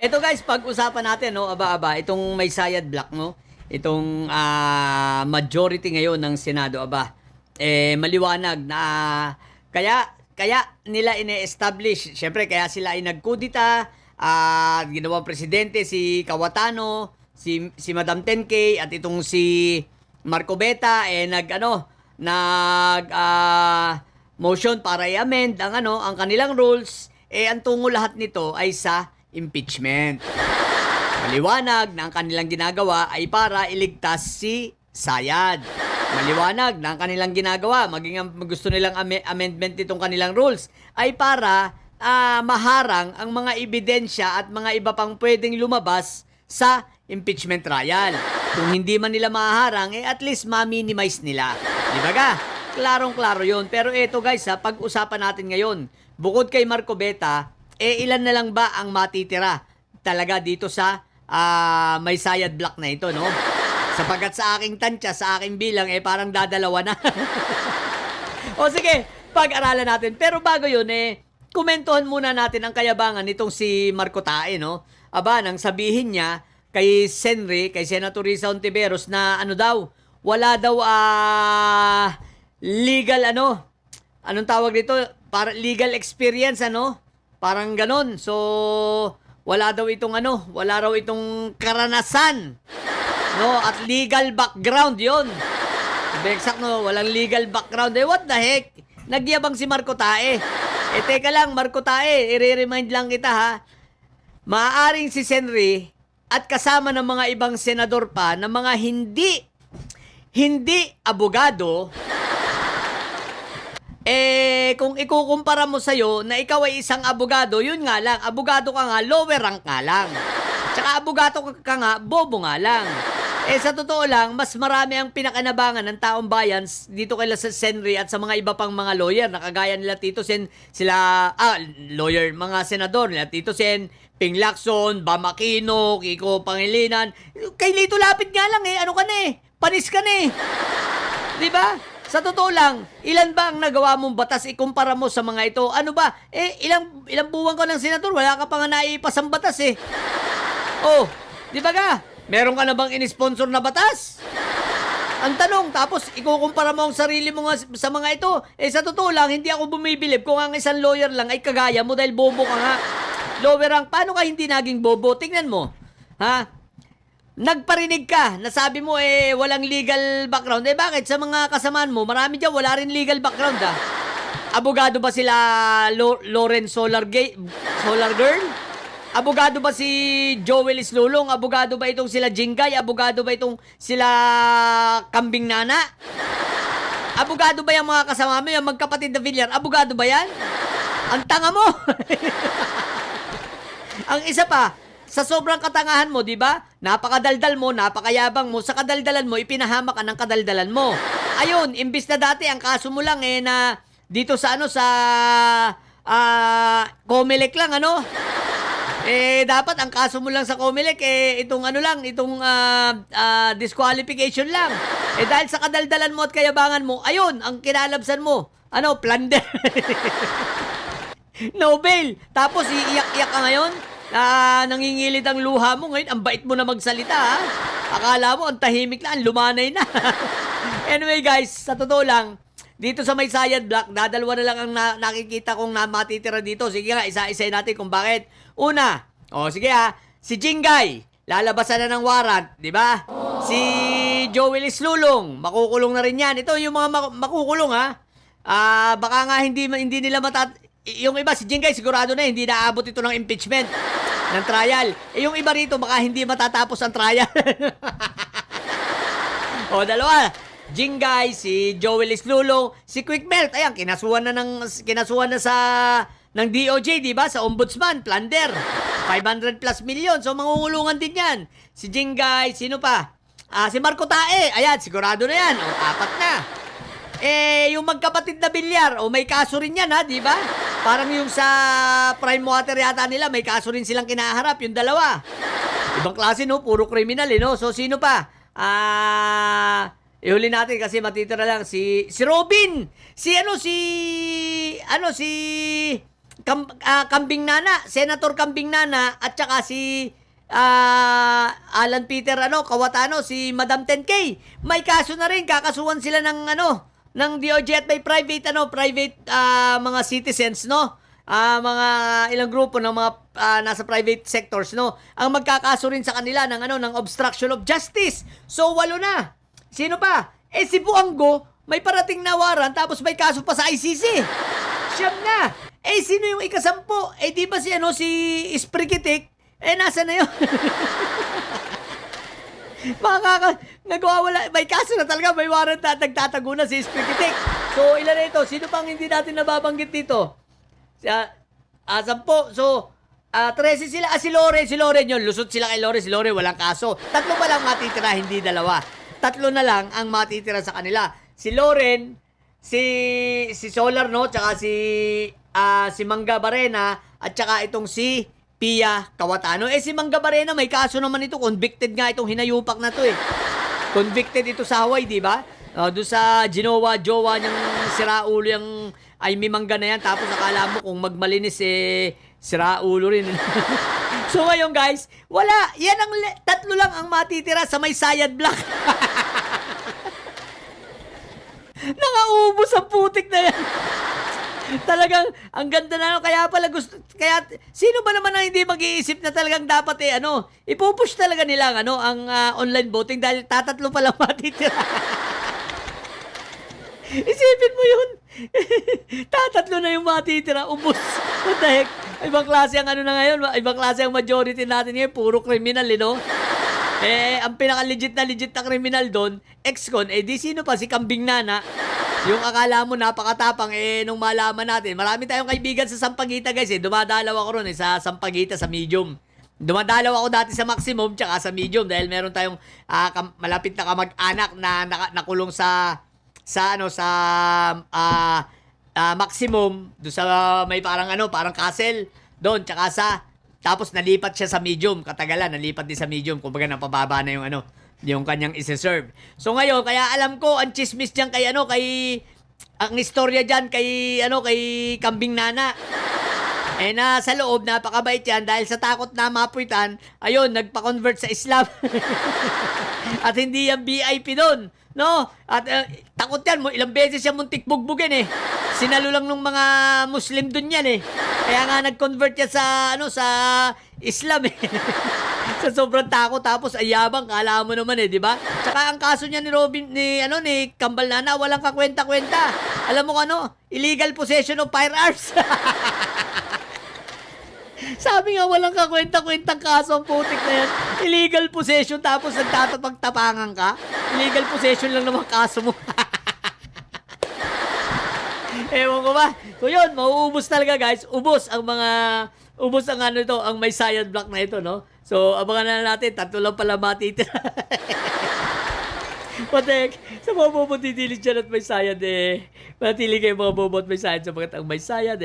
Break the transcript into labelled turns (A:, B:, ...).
A: Ito guys, pag-usapan natin, no, aba, itong may sayad block, no, itong majority ngayon ng Senado, maliwanag na kaya nila ine-establish, syempre kaya sila ay nagkudita, ginawang presidente si Cayetano, si Madam 10K at itong si Marco Beta motion para i-amend ang kanilang rules, ang tungo lahat nito ay sa impeachment. Maliwanag na ang kanilang ginagawa ay para iligtas si Sayad. Maliwanag na ang kanilang ginagawa, maging ang gusto nilang amendment nitong kanilang rules, ay para maharang ang mga ebidensya at mga iba pang pwedeng lumabas sa impeachment trial. Kung hindi man nila maharang, at least ma-minimize nila. Di ba ga? Klarong-klaro yun. Pero eto guys, pag-usapan natin ngayon, bukod kay Marco Beta, ilan na lang ba ang matitira talaga dito sa may sayad block na ito, no? Sapagat sa aking tansya, sa aking bilang, parang dadalawa na. O sige, pag-aralan natin. Pero bago yun, komentuhan muna natin ang kayabangan nitong si Marco Tae, no? Nang sabihin niya kay Senator Risa Hontiveros na wala daw legal anong tawag dito? Para legal experience, Parang ganon. So, wala daw itong wala raw itong karanasan. No, at legal background 'yon. Exact, no, walang legal background. What the heck? Nagyabang si Marco Tae. Teka lang, Marco Tae, i-remind lang kita ha. Maaaring si Senri at kasama ng mga ibang senador pa na mga hindi abogado, kung ikukumpara mo sa'yo na ikaw ay isang abogado, yun nga lang, abogado ka nga, lower rank nga lang. Tsaka abogado ka nga, bobo nga lang. Sa totoo lang, mas marami ang pinakanabangan ng taong bayan dito kay Senri at sa mga iba pang mga lawyer, na kagaya nila Tito Sen, mga senador, nila Tito Sen, Ping Lacson, Bam Aquino, Kiko Pangilinan. Kay Lito Lapid nga lang panis ka na Di ba? Sa totoo lang, ilan ba ang nagawa mong batas ikumpara mo sa mga ito? Ano ba? Ilang buwan ka ng senador, wala ka pa nga naipasang batas Oh, di ba ka? Meron ka na bang in-sponsor na batas? Ang tanong, tapos ikukumpara mo ang sarili mo sa mga ito. Sa totoo lang, hindi ako bumibilib kung ang isang lawyer lang ay kagaya mo dahil bobo ka nga. Lower rank, paano ka hindi naging bobo? Tingnan mo. Ha? Nagparinig ka, nasabi mo walang legal background. Bakit? Sa mga kasamaan mo, marami dyan wala rin legal background Abogado ba sila Lauren Solar Girl? Abogado ba si Joel Islulong? Abogado ba itong sila Jingay? Abogado ba itong sila Kambing Nana? Abogado ba yung mga kasama mo, yung magkapatid na Villar? Abogado ba yan? Ang tanga mo! Ang isa pa, sa sobrang katangahan mo, di ba? Napakadaldal mo, napakayabang mo, sa kadaldalan mo, ipinahama ka ng kadaldalan mo. Ayun, imbis na dati, ang kaso mo lang na dito sa Comelec lang, dapat ang kaso mo lang sa Comelec, itong disqualification lang. Dahil sa kadaldalan mo at kayabangan mo, ayun, ang kinalabsan mo, plunder. No bail. Tapos, iiyak-iyak ka ngayon, nangingilit ang luha mo ngayon, ang bait mo na magsalita, Akala mo, ang tahimik lang, lumanay na. Anyway guys, sa totoo lang, dito sa may sayad block, dadalwa na lang ang nakikita kong matitira dito. Sige nga, isa-isa natin kung bakit. Una, sige si Jingay, lalabasan na ng warrant, di ba? Si Joel Islulong, makukulong na rin yan. Ito yung mga makukulong, baka nga hindi nila yung iba, si Jingay, sigurado na hindi naabot ito ng impeachment, ng trial. Yung iba rito, baka hindi matatapos ang trial. Dalawa. Jingay, si Joel Islulong, si Quick Melt, ayan, kinasuhan na ng DOJ, di ba? Sa ombudsman, plunder. 500 plus million. So, mangungulungan din yan. Si Jingay, sino pa? Si Marco Tae, ayan, sigurado na yan. 4 na. Yung magkapatid na Villar, may kaso rin yan, di ba? Parang yung sa Prime Water yata nila, may kaso rin silang kinaharap, yung dalawa. Ibang klase, puro kriminal, So, sino pa? Ihuli natin kasi matitira lang si Robin. Kambing Nana, Senator Kambing Nana, at saka si Alan Peter Kawatano, si Madam 10K. May kaso na rin, kakasuhan sila ng ng DOJ at may private mga citizens, no? Mga ilang grupo ng mga nasa private sectors, no? Ang magkakaso rin sa kanila ng obstruction of justice. So 8 na. Sino pa? Si Buanggo, may parating na warrant tapos may kaso pa sa ICC. 9 na. Sino yung ikasampu? Di ba si Isprikitik? Nasa na yun? Nagwawala. May kaso na talaga. May warrant na nagtatago na si Isprikitik. So, ilan na ito? Sino pang hindi natin nababanggit dito? 10. So, 13 sila. Si Loren yun. Lusot sila kay Loren. Si Loren walang kaso. 3 pa lang matitira, hindi 2. 3 na lang ang matitira sa kanila. Si Loren, si Solar, no? Tsaka si Mangga Barena, at tsaka itong si Pia Kawatano. Si Mangga Barena, may kaso naman ito. Convicted nga itong hinayupak na to Convicted ito sa Hawaii, di ba? Doon sa jowa niyang siraulo yung Aimee Mangga na yan. Tapos akala mo kung magmalinis siraulo rin. So ngayon guys, wala. Yan ang 3 lang ang matitira sa may Sayad Block. Nakaubos ang putik na yan. Talagang ang ganda na kaya sino ba naman ang hindi mag-iisip na talagang dapat ipupush talaga nila ang online voting dahil tatatlo pa lang matitira. Isipin mo yun. Tatatlo na yung matitira, ubos. What the heck? Ibang klase ang na ngayon, ibang klase ang majority natin ngayon, puro criminal, no? Ang pinaka-legit na criminal doon, ex-con, di sino pa? Si Kambing Nana. Yung akala mo napakatapang, nung malaman natin, marami tayong kaibigan sa Sampaguita, guys, dumadalaw ako ron, sa Sampaguita, sa Medium. Dumadalaw ako dati sa Maximum, tsaka sa Medium, dahil meron tayong malapit na kamag-anak na nakulong sa Maximum, doon sa may parang castle, doon, tsaka tapos nalipat siya sa Medium, katagalan, nalipat din sa Medium, kumbaga napababa na yung kanyang isi-serve. So ngayon, kaya alam ko, ang chismis diyan ang istorya diyan kay Kambing Nana. Sa loob, napakabait yan dahil sa takot na mapuitan, ayun, nagpa-convert sa Islam. At hindi yan VIP doon, no? At takot yan, ilang beses siya muntik bugbugin Sinalo lang ng mga Muslim doon yan Kaya nga nag-convert yan sa Islam Sa sobrang takot, tapos ayabang, kala mo naman di ba? Tsaka ang kaso niya ni Kambal Nana, walang kakwenta-kwenta. Alam mo illegal possession of firearms. Sabi nga, walang kakwenta-kwentang kaso ang putik na yan. Illegal possession, tapos nagtatapag-tapangan ka. Illegal possession lang naman kaso mo. Ewan ko ba? So yun, mauubos talaga guys. Ubos ang ang may Sayad Block na ito, no? So, abangan na natin. 3 lang pala matitira. Patek, sa mga bobot titilis dyan at may sayad matili kayo mga bobot may sayad sapagkat ang may sayad